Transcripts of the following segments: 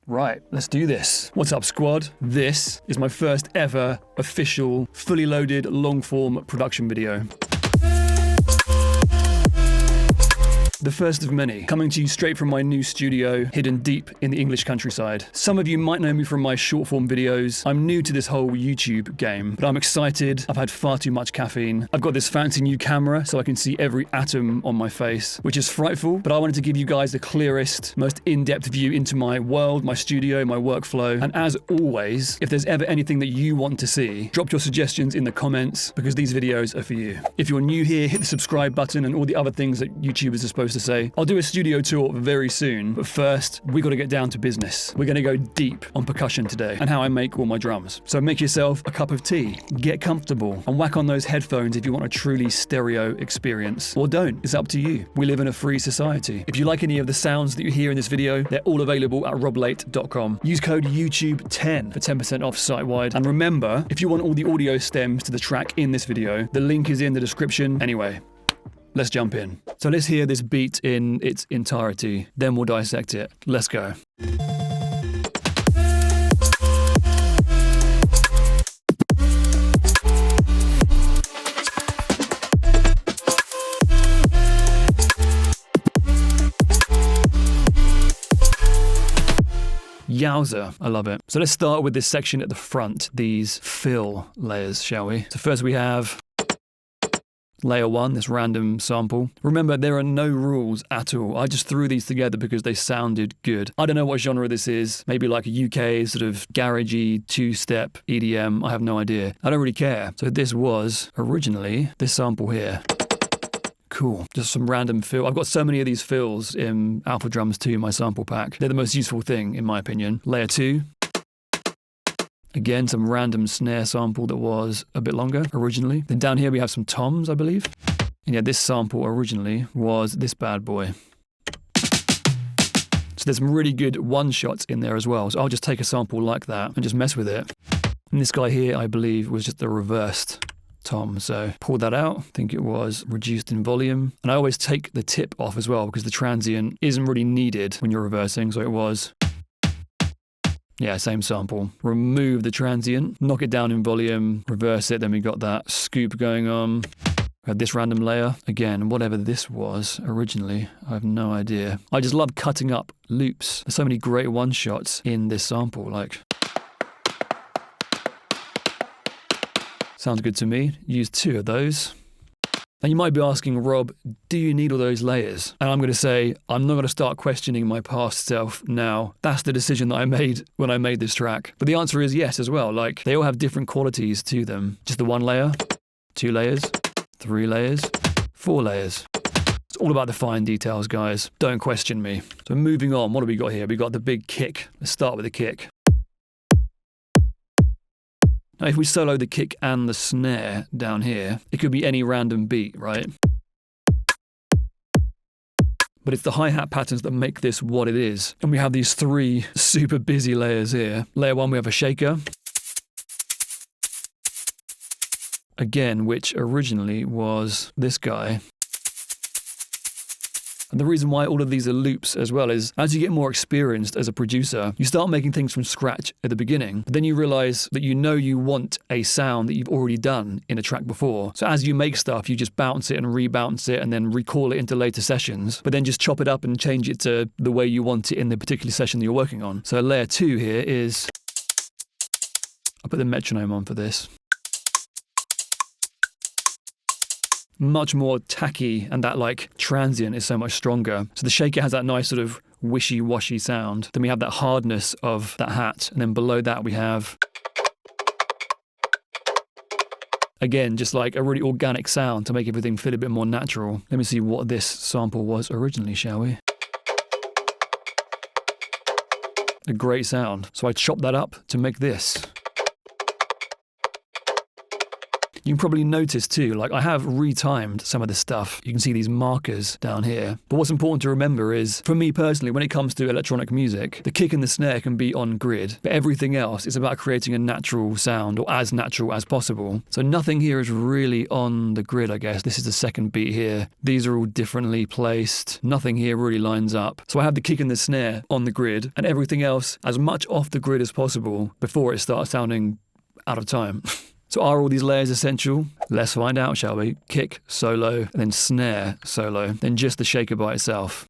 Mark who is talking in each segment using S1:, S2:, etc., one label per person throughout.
S1: Right, let's do this. What's up, squad? This is my first ever official, fully loaded, long-form production video. The first of many, coming to you straight from my new studio, hidden deep in the English countryside. Some of you might know me from my short-form videos. I'm new to this whole YouTube game, but I'm excited. I've had far too much caffeine. I've got this fancy new camera, so I can see every atom on my face, which is frightful, but I wanted to give you guys the clearest, most in-depth view into my world, my studio, my workflow. And as always, if there's ever anything that you want to see, drop your suggestions in the comments, because these videos are for you. If you're new here, hit the subscribe button and all the other things that YouTubers are supposed to say. I'll do a studio tour very soon, but first, we got to get down to business. We're going to go deep on percussion today and how I make all my drums. So make yourself a cup of tea, get comfortable, and whack on those headphones if you want a truly stereo experience. Or don't, it's up to you. We live in a free society. If you like any of the sounds that you hear in this video, they're all available at roblate.com. Use code YouTube10 for 10% off site-wide. And remember, if you want all the audio stems to the track in this video, the link is in the description. Anyway, let's jump in. So let's hear this beat in its entirety, then we'll dissect it. Let's go. Yowza, I love it. So let's start with this section at the front, these fill layers, shall we? So first we have Layer 1, this random sample. Remember, there are no rules at all. I just threw these together because they sounded good. I don't know what genre this is. Maybe like a UK sort of garagey, two-step EDM. I have no idea. I don't really care. So this was originally this sample here. Cool. Just some random fill. I've got so many of these fills in Alpha Drums 2, my sample pack. They're the most useful thing, in my opinion. Layer 2. Again, some random snare sample that was a bit longer originally. Then down here we have some toms, I believe. And yeah, this sample originally was this bad boy. So there's some really good one-shots in there as well. So I'll just take a sample like that and just mess with it. And this guy here, I believe, was just a reversed tom. So pulled that out. I think it was reduced in volume. And I always take the tip off as well because the transient isn't really needed when you're reversing. So it was... yeah, same sample. Remove the transient, knock it down in volume, reverse it, then we got that scoop going on. We had this random layer. Again, whatever this was originally, I have no idea. I just love cutting up loops. There's so many great one-shots in this sample, like... sounds good to me. Use 2 of those. Now you might be asking, Rob, do you need all those layers? And I'm going to say, I'm not going to start questioning my past self now. That's the decision that I made when I made this track. But the answer is yes as well. Like, they all have different qualities to them. Just the 1 layer, 2 layers, 3 layers, 4 layers. It's all about the fine details, guys. Don't question me. So moving on, what do we got here? We got the big kick. Let's start with the kick. Now, if we solo the kick and the snare down here, it could be any random beat, right? But it's the hi-hat patterns that make this what it is. And we have these 3 super busy layers here. Layer 1, we have a shaker. Again, which originally was this guy. And the reason why all of these are loops as well is as you get more experienced as a producer, you start making things from scratch at the beginning, but then you realize that you want a sound that you've already done in a track before. So as you make stuff, you just bounce it and rebounce it and then recall it into later sessions, but then just chop it up and change it to the way you want it in the particular session that you're working on. So layer 2 here is, I'll put the metronome on for this. Much more tacky, and that like transient is so much stronger. So the shaker has that nice sort of wishy-washy sound. Then we have that hardness of that hat, and then below that we have, again, just like a really organic sound to make everything feel a bit more natural. Let me see what this sample was originally, shall we? A great sound. So I chopped that up to make this. You can probably notice too, like I have retimed some of this stuff. You can see these markers down here. But what's important to remember is, for me personally, when it comes to electronic music, the kick and the snare can be on grid, but everything else is about creating a natural sound, or as natural as possible. So nothing here is really on the grid, I guess. This is the second beat here. These are all differently placed. Nothing here really lines up. So I have the kick and the snare on the grid, and everything else as much off the grid as possible before it starts sounding out of time. So are all these layers essential? Let's find out, shall we? Kick, solo, and then snare, solo, then just the shaker by itself.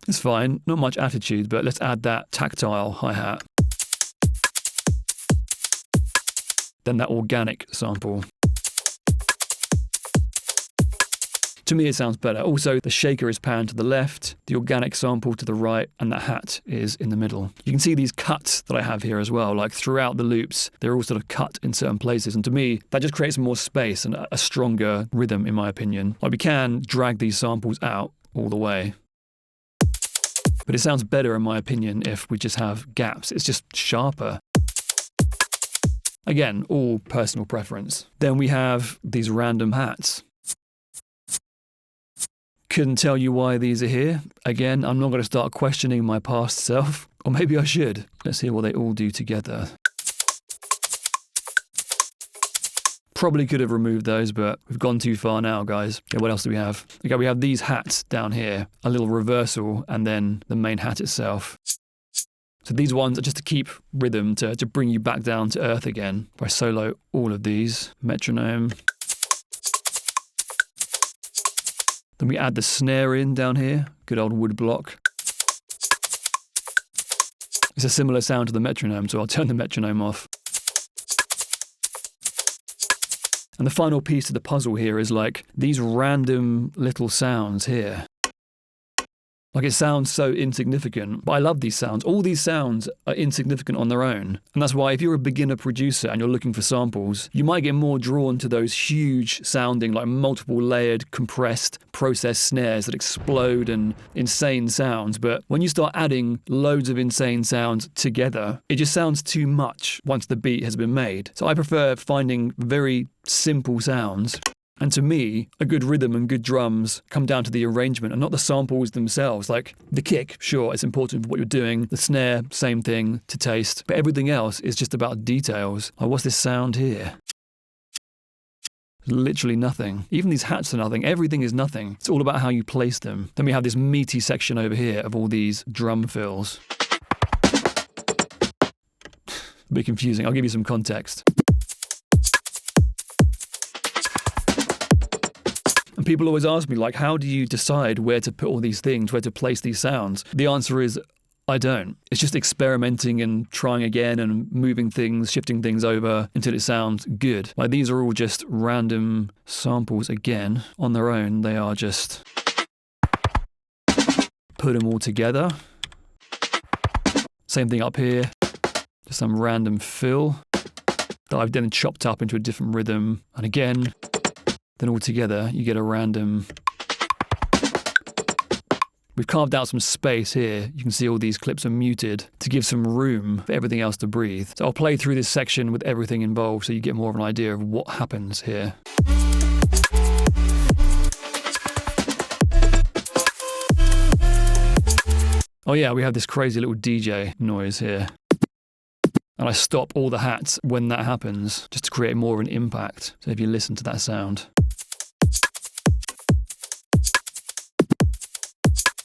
S1: It's fine, not much attitude, but let's add that tactile hi-hat. Then that organic sample. To me, it sounds better. Also, the shaker is panned to the left, the organic sample to the right, and the hat is in the middle. You can see these cuts that I have here as well, like throughout the loops, they're all sort of cut in certain places. And to me, that just creates more space and a stronger rhythm, in my opinion. Like we can drag these samples out all the way. But it sounds better, in my opinion, if we just have gaps. It's just sharper. Again, all personal preference. Then we have these random hats. Couldn't tell you why these are here. Again, I'm not going to start questioning my past self. Or maybe I should. Let's hear what they all do together. Probably could have removed those, but we've gone too far now, guys. Okay, what else do we have? Okay, we have these hats down here. A little reversal, and then the main hat itself. So these ones are just to keep rhythm, to bring you back down to earth again. If I solo all of these, metronome. Then we add the snare in down here, good old wood block. It's a similar sound to the metronome, so I'll turn the metronome off. And the final piece of the puzzle here is like these random little sounds here. Like it sounds so insignificant, but I love these sounds. All these sounds are insignificant on their own. And that's why if you're a beginner producer and you're looking for samples, you might get more drawn to those huge sounding, like multiple layered, compressed, processed snares that explode and insane sounds. But when you start adding loads of insane sounds together, it just sounds too much once the beat has been made. So I prefer finding very simple sounds. And to me, a good rhythm and good drums come down to the arrangement and not the samples themselves. Like the kick, sure, it's important for what you're doing. The snare, same thing to taste. But everything else is just about details. Like what's this sound here? Literally nothing. Even these hats are nothing. Everything is nothing. It's all about how you place them. Then we have this meaty section over here of all these drum fills. A bit confusing. I'll give you some context. And people always ask me, like, how do you decide where to put all these things, where to place these sounds? The answer is, I don't. It's just experimenting and trying again and moving things, shifting things over until it sounds good. Like, these are all just random samples again. On their own, they are just put them all together. Same thing up here. Just some random fill that I've then chopped up into a different rhythm. And again, then all together, you get a random. We've carved out some space here. You can see all these clips are muted to give some room for everything else to breathe. So I'll play through this section with everything involved so you get more of an idea of what happens here. Oh yeah, we have this crazy little DJ noise here. And I stop all the hats when that happens, just to create more of an impact. So if you listen to that sound.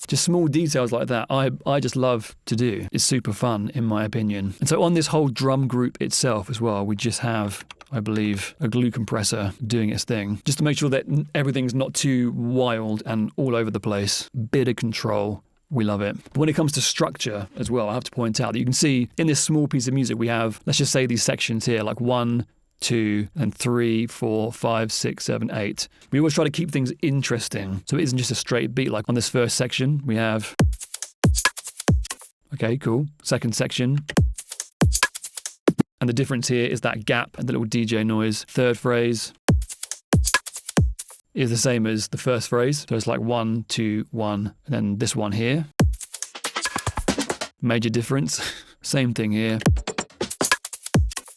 S1: Just small details like that, I just love to do. It's super fun, in my opinion. And so on this whole drum group itself as well, we just have, I believe, a glue compressor doing its thing, just to make sure that everything's not too wild and all over the place. Bit of control. We love it. But when it comes to structure as well, I have to point out that you can see in this small piece of music, we have, let's just say these sections here, like 1, 2, and 3, 4, 5, 6, 7, 8. We always try to keep things interesting. So it isn't just a straight beat. Like on this first section, we have, okay, cool. Second section. And the difference here is that gap and the little DJ noise. Third phrase is the same as the first phrase. So it's like 1, 2, 1, and then this one here. Major difference. Same thing here.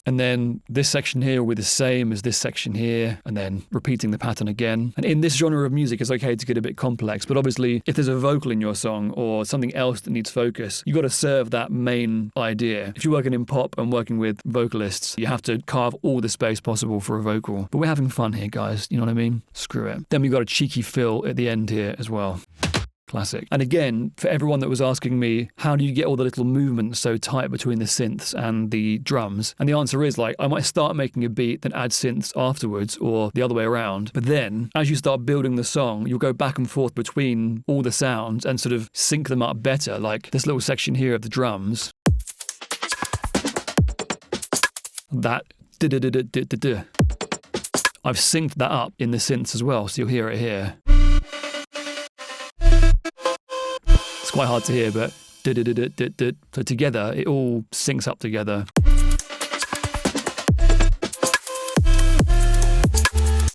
S1: And then this section here will be the same as this section here, and then repeating the pattern again. And in this genre of music, it's okay to get a bit complex, but obviously if there's a vocal in your song or something else that needs focus, you've got to serve that main idea. If you're working in pop and working with vocalists, you have to carve all the space possible for a vocal. But we're having fun here, guys. You know what I mean? Screw it. Then we've got a cheeky fill at the end here as well. Classic. And again, for everyone that was asking me, how do you get all the little movements so tight between the synths and the drums? And the answer is, like, I might start making a beat, then add synths afterwards, or the other way around. But then, as you start building the song, you'll go back and forth between all the sounds and sort of sync them up better. Like this little section here of the drums. That I've synced that up in the synths as well, so you'll hear it here. It's quite hard to hear, but so together, it all syncs up together.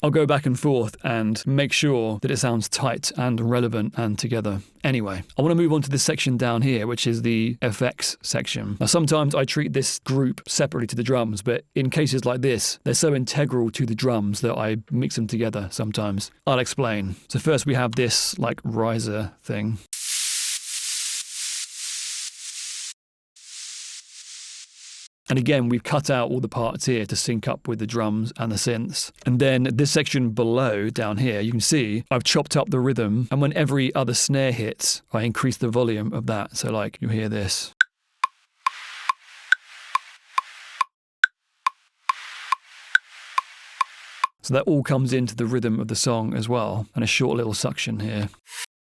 S1: I'll go back and forth and make sure that it sounds tight and relevant and together. Anyway, I want to move on to this section down here, which is the effects section. Now, sometimes I treat this group separately to the drums, but in cases like this, they're so integral to the drums that I mix them together sometimes. I'll explain. So first we have this like riser thing. And again, we've cut out all the parts here to sync up with the drums and the synths. And then this section below, down here, you can see I've chopped up the rhythm. And when every other snare hits, I increase the volume of that. So like, you'll hear this. So that all comes into the rhythm of the song as well. And a short little suction here.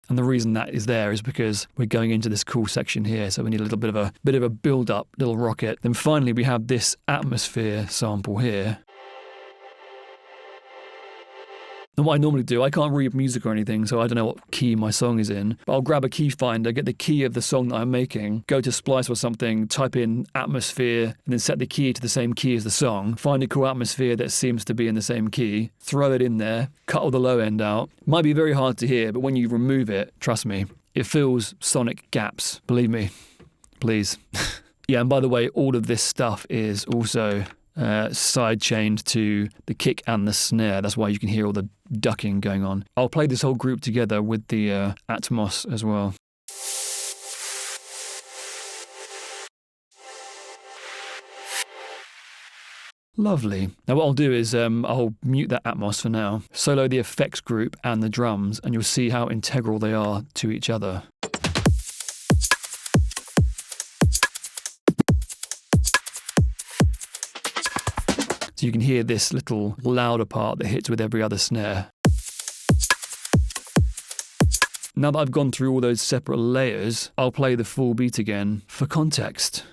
S1: And the reason that is there is because we're going into this cool section here, so we need a little bit of a build-up, little rocket. Then finally we have this atmosphere sample here. And what I normally do, I can't read music or anything, so I don't know what key my song is in. But I'll grab a key finder, get the key of the song that I'm making, go to Splice or something, type in atmosphere, and then set the key to the same key as the song. Find a cool atmosphere that seems to be in the same key, throw it in there, cut all the low end out. Might be very hard to hear, but when you remove it, trust me, it fills sonic gaps. Believe me. Please. Yeah, and by the way, all of this stuff is also side chained to the kick and the snare. That's why you can hear all the ducking going on. I'll play this whole group together with the Atmos as well. Lovely. Now what I'll do is I'll mute that Atmos for now, solo the effects group and the drums, and you'll see how integral they are to each other. So you can hear this little louder part that hits with every other snare. Now that I've gone through all those separate layers, I'll play the full beat again for context.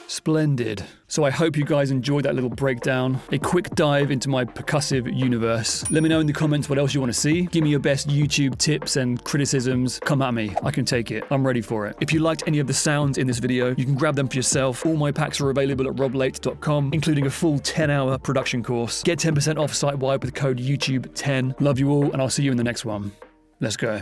S1: Splendid. So I hope you guys enjoyed that little breakdown, a quick dive into my percussive universe. Let me know in the comments what else you want to see. Give me your best YouTube tips and criticisms. Come at me. I can take it. I'm ready for it. If you liked any of the sounds in this video, you can grab them for yourself. All my packs are available at roblate.com, including a full 10-hour production course. Get 10% off site-wide with code YouTube10. Love you all, and I'll see you in the next one. Let's go.